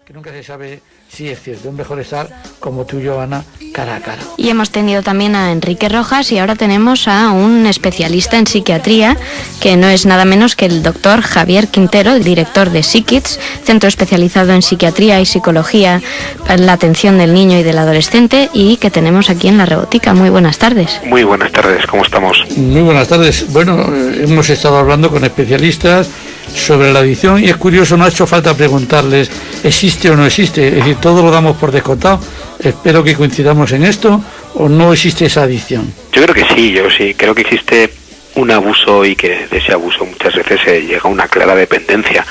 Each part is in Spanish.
que nunca se sabe si es cierto. Es mejor estar como tú y yo, Ana, cara a cara. Y hemos tenido también a Enrique Rojas y ahora tenemos a un especialista en psiquiatría, que no es nada menos que el doctor Javier Quintero, director de Psikids, centro especializado en psiquiatría y psicología para la atención del niño y del adolescente, y que tenemos aquí en La Rebotica. Muy buenas tardes. Muy buenas tardes, ¿cómo estamos? Muy buenas tardes. Bueno, hemos estado hablando con especialistas sobre la adicción y es curioso, no ha hecho falta preguntarles existe o no existe, es decir, todo lo damos por descontado. Espero que coincidamos en esto, o no existe esa adicción. Yo creo que sí, creo que existe un abuso y que de ese abuso muchas veces se llega a una clara dependencia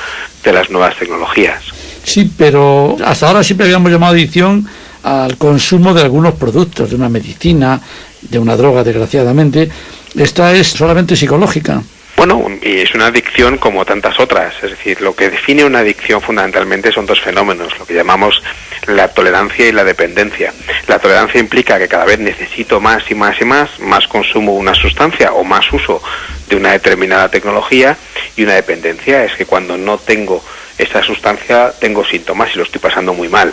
de las nuevas tecnologías. Sí, pero hasta ahora siempre habíamos llamado adicción al consumo de algunos productos, de una medicina, de una droga, desgraciadamente. Esta es solamente psicológica. Bueno, y es una adicción como tantas otras, es decir, lo que define una adicción fundamentalmente son dos fenómenos, lo que llamamos la tolerancia y la dependencia. La tolerancia implica que cada vez necesito más y más y más consumo de una sustancia o más uso de una determinada tecnología, y una dependencia es que cuando no tengo esa sustancia tengo síntomas y lo estoy pasando muy mal.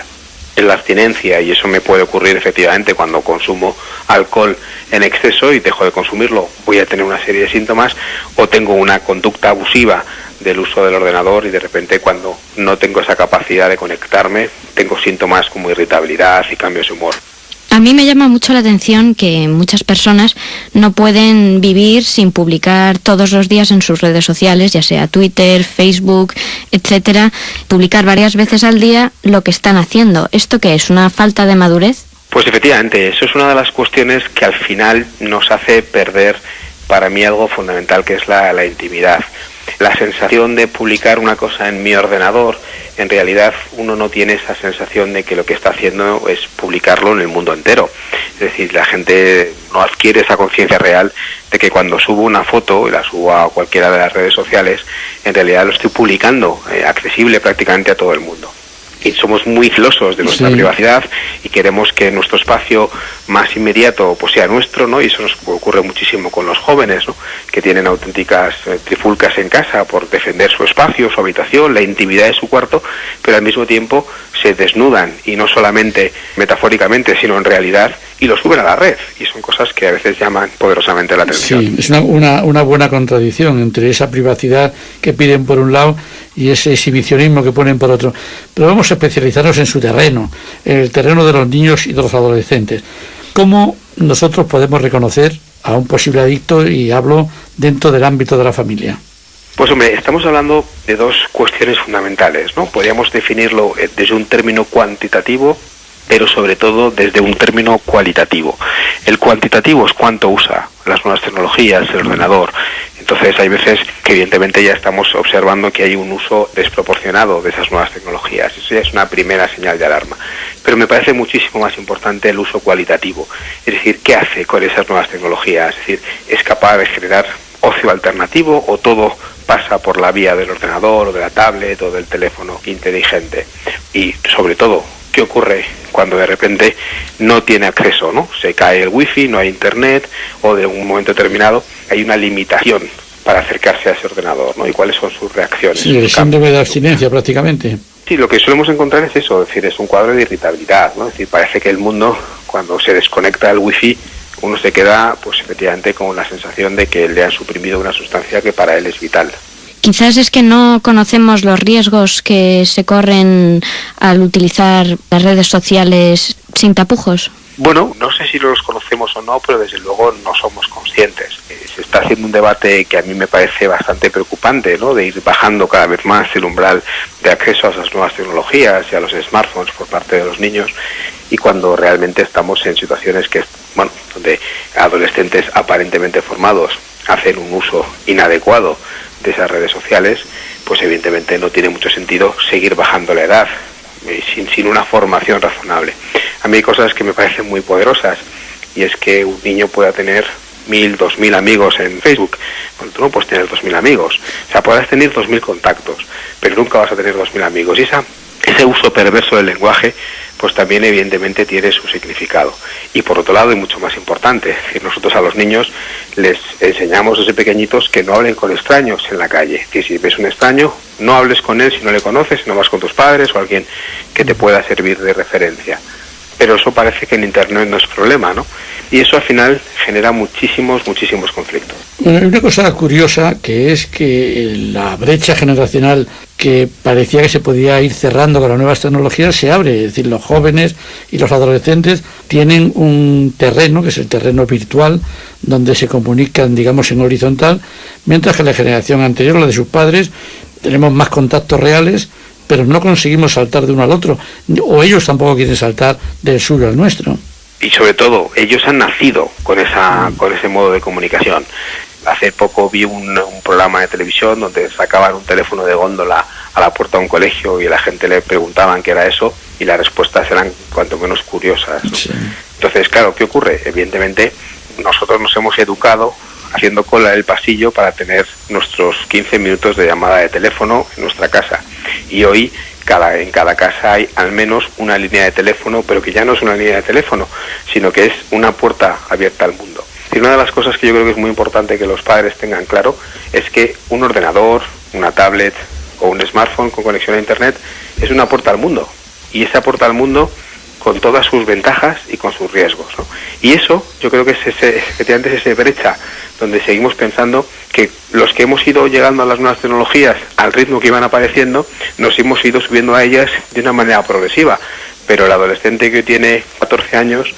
En la abstinencia, y eso me puede ocurrir efectivamente cuando consumo alcohol en exceso y dejo de consumirlo, voy a tener una serie de síntomas, o tengo una conducta abusiva del uso del ordenador y de repente cuando no tengo esa capacidad de conectarme tengo síntomas como irritabilidad y cambios de humor. A mí me llama mucho la atención que muchas personas no pueden vivir sin publicar todos los días en sus redes sociales, ya sea Twitter, Facebook, etcétera, publicar varias veces al día lo que están haciendo. ¿Esto qué es? ¿Una falta de madurez? Pues efectivamente, eso es una de las cuestiones que al final nos hace perder, para mí, algo fundamental, que es la intimidad. La sensación de publicar una cosa en mi ordenador, en realidad uno no tiene esa sensación de que lo que está haciendo es publicarlo en el mundo entero. Es decir, la gente no adquiere esa conciencia real de que cuando subo una foto y la subo a cualquiera de las redes sociales, en realidad lo estoy publicando, accesible prácticamente a todo el mundo. Y somos muy celosos de nuestra privacidad y queremos que nuestro espacio más inmediato pues sea nuestro, ¿no? Y eso nos ocurre muchísimo con los jóvenes, ¿no? Que tienen auténticas trifulcas en casa por defender su espacio, su habitación, la intimidad de su cuarto, pero al mismo tiempo se desnudan, y no solamente metafóricamente, sino en realidad, y lo suben a la red, y son cosas que a veces llaman poderosamente la atención. Sí, es una buena contradicción entre esa privacidad que piden por un lado y ese exhibicionismo que ponen por otro. Pero vamos a especializarnos en su terreno, en el terreno de los niños y de los adolescentes. ¿Cómo nosotros podemos reconocer a un posible adicto, y hablo dentro del ámbito de la familia? Pues hombre, estamos hablando de dos cuestiones fundamentales, ¿no? Podríamos definirlo desde un término cuantitativo, pero sobre todo desde un término cualitativo. El cuantitativo es cuánto usa las nuevas tecnologías, el ordenador. Entonces hay veces que evidentemente ya estamos observando que hay un uso desproporcionado de esas nuevas tecnologías. Eso ya es una primera señal de alarma. Pero me parece muchísimo más importante el uso cualitativo. Es decir, ¿qué hace con esas nuevas tecnologías? Es decir, ¿es capaz de generar ocio alternativo, o todo pasa por la vía del ordenador o de la tablet o del teléfono inteligente? Y sobre todo, ¿qué ocurre cuando de repente no tiene acceso, ¿no? Se cae el wifi, no hay internet, o de un momento determinado hay una limitación para acercarse a ese ordenador, ¿no? ¿Y cuáles son sus reacciones? Sí, el síndrome de abstinencia prácticamente. Sí, lo que solemos encontrar es eso, es decir, es un cuadro de irritabilidad, ¿no? Es decir, parece que el mundo, cuando se desconecta el wifi, uno se queda, pues efectivamente, con la sensación de que le han suprimido una sustancia que para él es vital. Quizás es que no conocemos los riesgos que se corren al utilizar las redes sociales sin tapujos. Bueno, no sé si los conocemos o no, pero desde luego no somos conscientes. Se está haciendo un debate que a mí me parece bastante preocupante, ¿no? De ir bajando cada vez más el umbral de acceso a esas nuevas tecnologías y a los smartphones por parte de los niños, y cuando realmente estamos en situaciones que, bueno, donde adolescentes aparentemente formados hacen un uso inadecuado de esas redes sociales, pues evidentemente no tiene mucho sentido seguir bajando la edad sin una formación razonable. A mí hay cosas que me parecen muy poderosas, y es que un niño pueda tener 1.000, 2.000 amigos en Facebook. Bueno, tú no puedes tener 2.000 amigos. O sea, podrás tener 2.000 contactos, pero nunca vas a tener 2.000 amigos. Y esa ese uso perverso del lenguaje pues también evidentemente tiene su significado. Y por otro lado, y mucho más importante, es decir, nosotros a los niños les enseñamos desde pequeñitos que no hablen con extraños en la calle. Es decir, si ves un extraño, no hables con él si no le conoces, sino vas con tus padres o alguien que te pueda servir de referencia. Pero eso parece que en Internet no es problema, ¿no? Y eso al final genera muchísimos conflictos. Bueno, hay una cosa curiosa, que es que la brecha generacional que parecía que se podía ir cerrando con las nuevas tecnologías se abre. Es decir, los jóvenes y los adolescentes tienen un terreno, que es el terreno virtual, donde se comunican, digamos, en horizontal, mientras que la generación anterior, la de sus padres, tenemos más contactos reales, pero no conseguimos saltar de uno al otro, o ellos tampoco quieren saltar del suyo al nuestro. Y sobre todo, ellos han nacido con ese modo de comunicación. Hace poco vi un programa de televisión donde sacaban un teléfono de góndola a la puerta de un colegio y a la gente le preguntaban qué era eso y las respuestas eran cuanto menos curiosas, ¿no? Sí. Entonces, claro, ¿qué ocurre? Evidentemente, nosotros nos hemos educado haciendo cola en el pasillo para tener nuestros 15 minutos de llamada de teléfono en nuestra casa. Y hoy en cada casa hay al menos una línea de teléfono, pero que ya no es una línea de teléfono, sino que es una puerta abierta al mundo. Y una de las cosas que yo creo que es muy importante que los padres tengan claro es que un ordenador, una tablet o un smartphone con conexión a Internet es una puerta al mundo. Y esa puerta al mundo con todas sus ventajas y con sus riesgos, ¿no? Y eso yo creo que es efectivamente esa brecha donde seguimos pensando que los que hemos ido llegando a las nuevas tecnologías al ritmo que iban apareciendo, nos hemos ido subiendo a ellas de una manera progresiva, pero el adolescente que hoy tiene 14 años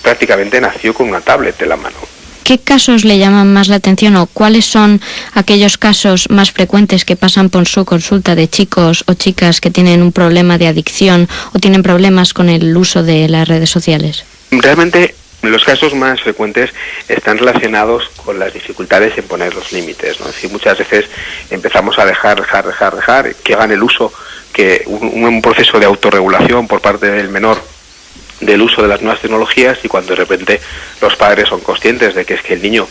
prácticamente nació con una tablet en la mano. ¿Qué casos le llaman más la atención o cuáles son aquellos casos más frecuentes que pasan por su consulta de chicos o chicas que tienen un problema de adicción o tienen problemas con el uso de las redes sociales? Realmente los casos más frecuentes están relacionados con las dificultades en poner los límites, ¿no? Es decir, muchas veces empezamos a dejar, que hagan el uso, que un proceso de autorregulación por parte del menor del uso de las nuevas tecnologías, y cuando de repente los padres son conscientes de que es que el niño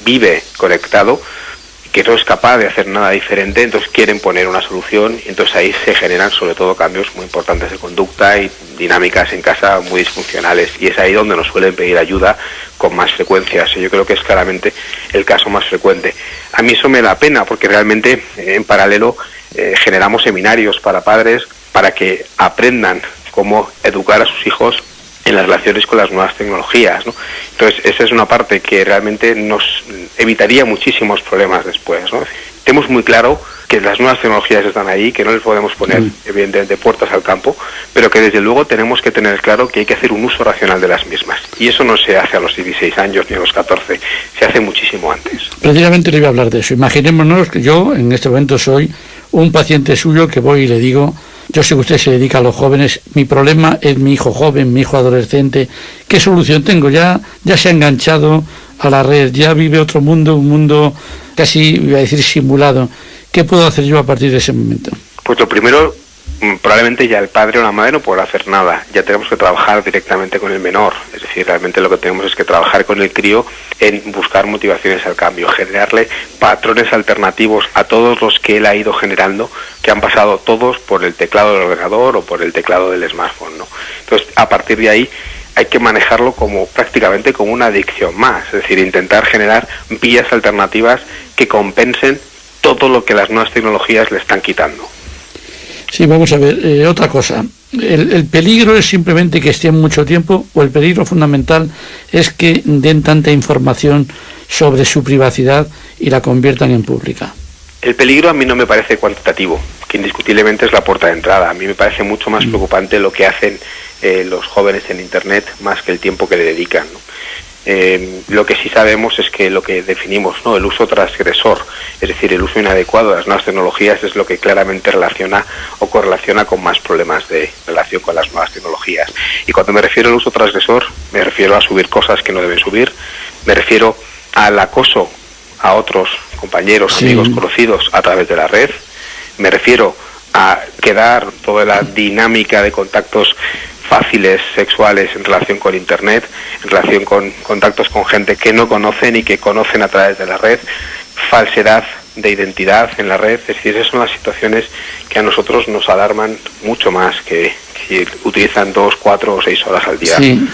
vive conectado, que no es capaz de hacer nada diferente, entonces quieren poner una solución, y entonces ahí se generan sobre todo cambios muy importantes de conducta y dinámicas en casa muy disfuncionales, y es ahí donde nos suelen pedir ayuda con más frecuencia. Yo creo que es claramente el caso más frecuente. A mí eso me da pena porque realmente en paralelo generamos seminarios para padres para que aprendan cómo educar a sus hijos en las relaciones con las nuevas tecnologías, ¿no? Entonces, esa es una parte que realmente nos evitaría muchísimos problemas después, ¿no? Tenemos muy claro que las nuevas tecnologías están ahí, que no les podemos poner, evidentemente, puertas al campo, pero que desde luego tenemos que tener claro que hay que hacer un uso racional de las mismas. Y eso no se hace a los 16 años ni a los 14, se hace muchísimo antes. Precisamente le iba a hablar de eso. Imaginémonos que yo en este momento soy un paciente suyo que voy y le digo: yo sé que usted se dedica a los jóvenes, mi problema es mi hijo joven, mi hijo adolescente, ¿qué solución tengo? Ya se ha enganchado a la red, ya vive otro mundo, un mundo casi, iba a decir, simulado. ¿Qué puedo hacer yo a partir de ese momento? Pues lo primero, probablemente ya el padre o la madre no podrá hacer nada, ya tenemos que trabajar directamente con el menor, es decir, realmente lo que tenemos es que trabajar con el crío en buscar motivaciones al cambio, generarle patrones alternativos a todos los que él ha ido generando, que han pasado todos por el teclado del ordenador o por el teclado del smartphone, ¿no? Entonces, a partir de ahí hay que manejarlo prácticamente como una adicción más, es decir, intentar generar vías alternativas que compensen todo lo que las nuevas tecnologías le están quitando. Sí, vamos a ver, otra cosa. ¿El peligro es simplemente que estén mucho tiempo o el peligro fundamental es que den tanta información sobre su privacidad y la conviertan en pública? El peligro a mí no me parece cuantitativo, que indiscutiblemente es la puerta de entrada. A mí me parece mucho más preocupante lo que hacen los jóvenes en Internet más que el tiempo que le dedican, ¿no? Lo que sí sabemos es que lo que definimos, ¿no?, el uso transgresor, es decir, el uso inadecuado de las nuevas tecnologías, es lo que claramente relaciona o correlaciona con más problemas de relación con las nuevas tecnologías. Y cuando me refiero al uso transgresor, me refiero a subir cosas que no deben subir, me refiero al acoso a otros compañeros, amigos, conocidos a través de la red, me refiero a quedar toda la dinámica de contactos fáciles sexuales en relación con Internet, en relación con contactos con gente que no conocen y que conocen a través de la red, falsedad de identidad en la red. Es decir, esas son las situaciones que a nosotros nos alarman mucho más que si utilizan 2, 4 o 6 horas al día. Sí.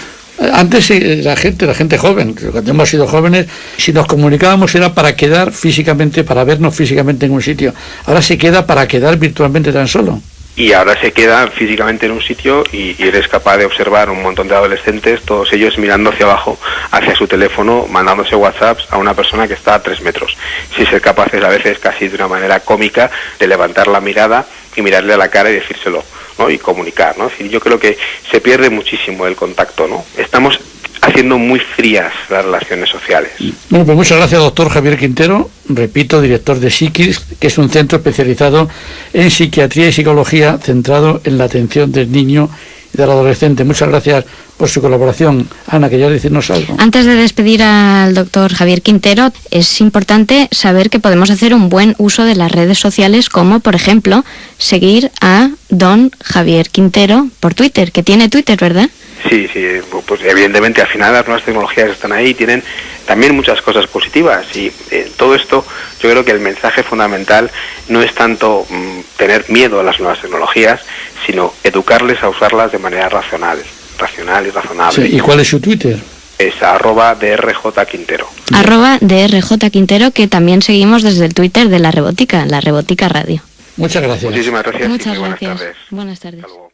Antes la gente joven, cuando hemos sido jóvenes, si nos comunicábamos era para quedar físicamente, para vernos físicamente en un sitio. Ahora se queda para quedar virtualmente tan solo. Y ahora se queda físicamente en un sitio y eres capaz de observar un montón de adolescentes, todos ellos mirando hacia abajo, hacia su teléfono, mandándose WhatsApps a una persona que está a 3 metros. Sin ser capaces a veces, casi de una manera cómica, de levantar la mirada y mirarle a la cara y decírselo, ¿no? Y comunicar, ¿no? Es decir, yo creo que se pierde muchísimo el contacto, ¿no? Estamos haciendo muy frías las relaciones sociales. Bueno, pues muchas gracias, doctor Javier Quintero, repito, director de SICKIDS, que es un centro especializado en psiquiatría y psicología centrado en la atención del niño y del adolescente. Muchas gracias por su colaboración. Ana, ¿querías decirnos algo? Antes de despedir al doctor Javier Quintero, es importante saber que podemos hacer un buen uso de las redes sociales, como por ejemplo seguir a don Javier Quintero por Twitter, que tiene Twitter, ¿verdad? Sí, pues evidentemente al final las nuevas tecnologías están ahí, tienen también muchas cosas positivas y todo esto, yo creo que el mensaje fundamental no es tanto tener miedo a las nuevas tecnologías, sino educarles a usarlas de manera racional y razonable. Sí, ¿y cuál es su Twitter? Es @drjquintero. @drjquintero, que también seguimos desde el Twitter de La Rebótica Radio. Muchas gracias. Muchísimas gracias. Muchas y muy gracias. Buenas tardes. Buenas tardes. Hasta luego.